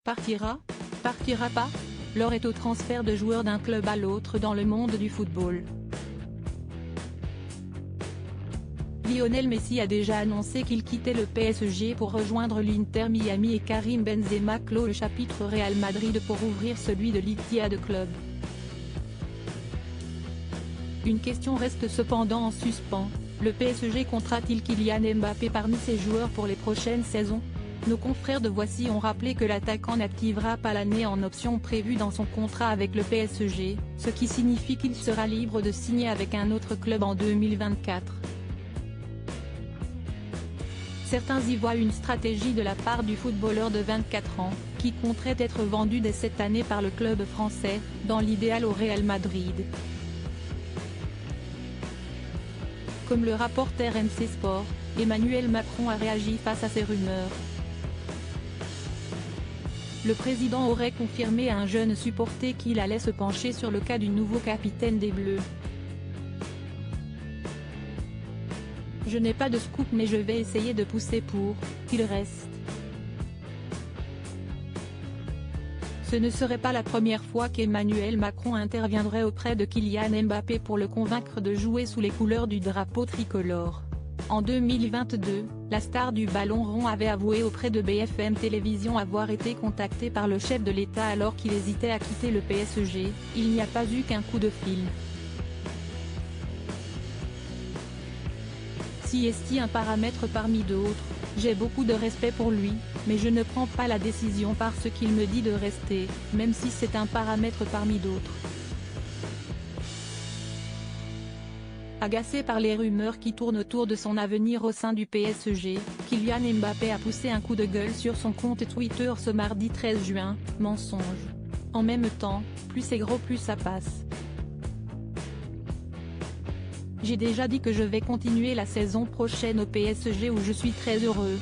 Partira? Partira pas? L'heure est au transfert de joueurs d'un club à l'autre dans le monde du football. Lionel Messi a déjà annoncé qu'il quittait le PSG pour rejoindre l'Inter Miami et Karim Benzema clôt le chapitre Real Madrid pour ouvrir celui de l'Etihad Club. Une question reste cependant en suspens, le PSG comptera-t-il Kylian Mbappé parmi ses joueurs pour les prochaines saisons? Nos confrères de Voici ont rappelé que l'attaquant n'activera pas l'année en option prévue dans son contrat avec le PSG, ce qui signifie qu'il sera libre de signer avec un autre club en 2024. Certains y voient une stratégie de la part du footballeur de 24 ans, qui compterait être vendu dès cette année par le club français, dans l'idéal au Real Madrid. Comme le rapporte RMC Sport, Emmanuel Macron a réagi face à ces rumeurs. Le président aurait confirmé à un jeune supporter qu'il allait se pencher sur le cas du nouveau capitaine des Bleus. Je n'ai pas de scoop mais je vais essayer de pousser pour qu'il reste. Ce ne serait pas la première fois qu'Emmanuel Macron interviendrait auprès de Kylian Mbappé pour le convaincre de jouer sous les couleurs du drapeau tricolore. En 2022, la star du ballon rond avait avoué auprès de BFM Télévision avoir été contacté par le chef de l'État alors qu'il hésitait à quitter le PSG, il n'y a pas eu qu'un coup de fil. Si est un paramètre parmi d'autres, j'ai beaucoup de respect pour lui, mais je ne prends pas la décision parce qu'il me dit de rester, même si c'est un paramètre parmi d'autres. Agacé par les rumeurs qui tournent autour de son avenir au sein du PSG, Kylian Mbappé a poussé un coup de gueule sur son compte Twitter ce mardi 13 juin, mensonge. En même temps, plus c'est gros plus ça passe. J'ai déjà dit que je vais continuer la saison prochaine au PSG où je suis très heureux.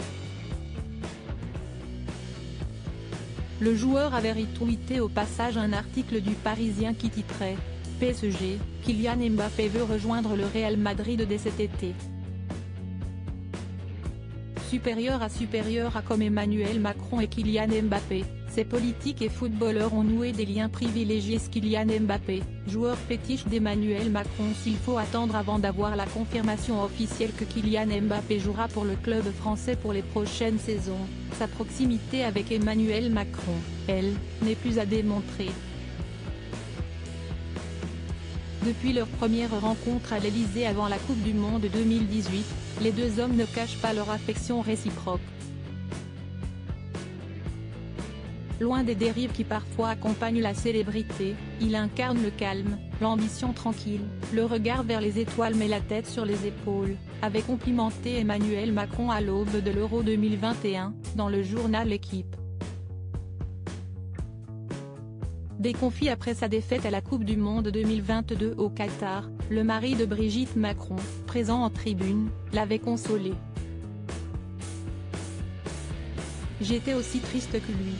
Le joueur avait retweeté au passage un article du Parisien qui titrait « PSG, Kylian Mbappé veut rejoindre le Real Madrid dès cet été ». Supérieur à comme Emmanuel Macron et Kylian Mbappé, ces politiques et footballeurs ont noué des liens privilégiés. Kylian Mbappé, joueur fétiche d'Emmanuel Macron. S'il faut attendre avant d'avoir la confirmation officielle que Kylian Mbappé jouera pour le club français pour les prochaines saisons, sa proximité avec Emmanuel Macron, elle, n'est plus à démontrer. Depuis leur première rencontre à l'Elysée avant la Coupe du Monde 2018, les deux hommes ne cachent pas leur affection réciproque. Loin des dérives qui parfois accompagnent la célébrité, il incarne le calme, l'ambition tranquille, le regard vers les étoiles mais la tête sur les épaules, avait complimenté Emmanuel Macron à l'aube de l'Euro 2021, dans le journal L'Équipe. Déconfit après sa défaite à la Coupe du Monde 2022 au Qatar, le mari de Brigitte Macron, présent en tribune, l'avait consolé. « J'étais aussi triste que lui.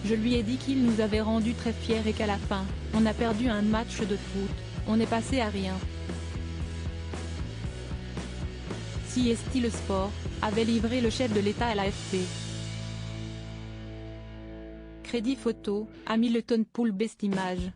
Je lui ai dit qu'il nous avait rendus très fiers et qu'à la fin, on a perdu un match de foot, on est passé à rien. » Si est le sport, avait livré le chef de l'État à l'AFP. Crédit photo, Hamilton Poul Best Image.